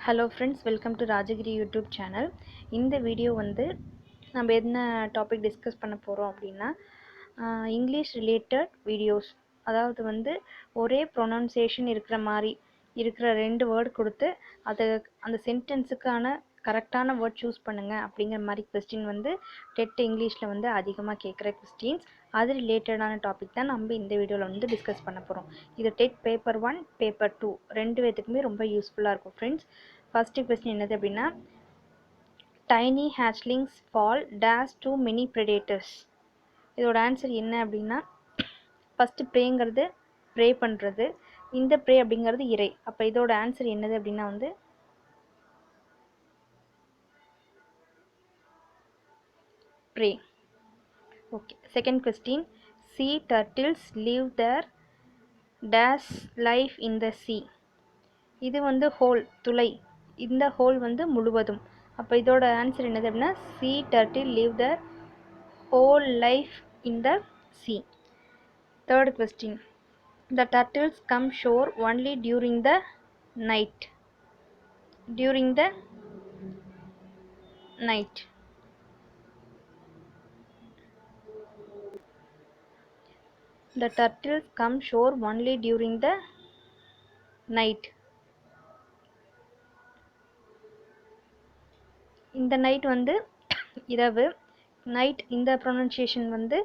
Hello friends, welcome to Rajagiri YouTube channel. இந்த video வந்து நம்ம என்ன டாபிக் டிஸ்கஸ் பண்ண போகிறோம் அப்படின்னா இங்கிலீஷ் ரிலேட்டட் வீடியோஸ். அதாவது வந்து ஒரே ப்ரொனவுன்சியேஷன் இருக்கிற மாதிரி இருக்கிற 2 வேர்டு கொடுத்து அது அந்த சென்டென்ஸுக்கான கரெக்டான வேர்ட் சூஸ் பண்ணுங்கள் அப்படிங்கிற மாதிரி கொஸ்டின் வந்து டெட் இங்கிலீஷில் வந்து அதிகமாக கேட்குற கொஸ்டின்ஸ். அது ரிலேட்டடான டாபிக் தான் நம்ம இந்த வீடியோவில் வந்து டிஸ்கஸ் பண்ண போகிறோம். இது டெட் பேப்பர் 1 பேப்பர் 2 ரெண்டு பேத்துக்குமே ரொம்ப யூஸ்ஃபுல்லாக இருக்கும் ஃப்ரெண்ட்ஸ். ஃபஸ்ட்டு கொஸ்டின் என்னது அப்படின்னா, tiny hatchlings fall days to many predators. இதோட ஆன்சர் என்ன அப்படின்னா, ஃபஸ்ட்டு ப்ரேங்கிறது ப்ரே பண்ணுறது, இந்த ப்ரே அப்படிங்கிறது இறை. அப்போ இதோட ஆன்சர் என்னது அப்படின்னா வந்து prey. Okay, second question, sea turtles leave their days life in the sea. இது வந்து ஹோல், துளை. இந்த ஹோல் வந்து முழுவதும். அப்போ இதோட ஆன்சர் என்னது அப்படின்னா, C turtle leave the whole life in the C. Third question, the turtles come sure only during the night. During the night. The turtles come shore only during the night. இந்த night வந்து இரவு. Night இந்த pronunciation வந்து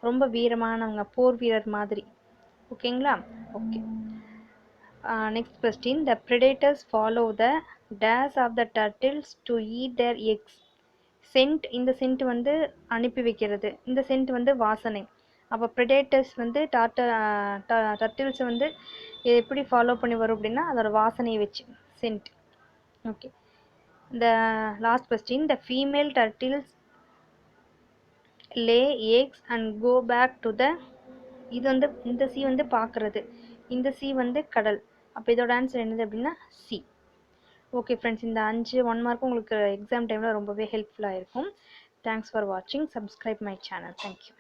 ரொம்ப வீரமானவங்க, போர் வீரர் மாதிரி. ஓகேங்களா? Okay. Next question, the predators follow the dash of the turtles to eat their eggs. Scent, இந்த சென்ட் வந்து அனுப்பி வைக்கிறது, இந்த சென்ட் வந்து வாசனை. அப்போ ப்ரெடேட்டர்ஸ் வந்து டர்ட்டில்ஸை வந்து எப்படி ஃபாலோ பண்ணி வரும் அப்படின்னா, அதோட வாசனையை வச்சு, சென்ட். ஓகே. இந்த last question, the female turtles lay eggs and go back to the. இது வந்து இந்த சி வந்து பார்க்குறது, இந்த சி வந்து கடல். அப்போ இதோட ஆன்சர் என்னது அப்படின்னா சி. ஓகே ஃப்ரெண்ட்ஸ், இந்த 5 1 மார்க்கும் உங்களுக்கு எக்ஸாம் டைமில் ரொம்பவே ஹெல்ப்ஃபுல்லாக இருக்கும். தேங்க்ஸ் ஃபார் வாட்சிங். Subscribe my channel. தேங்க்யூ.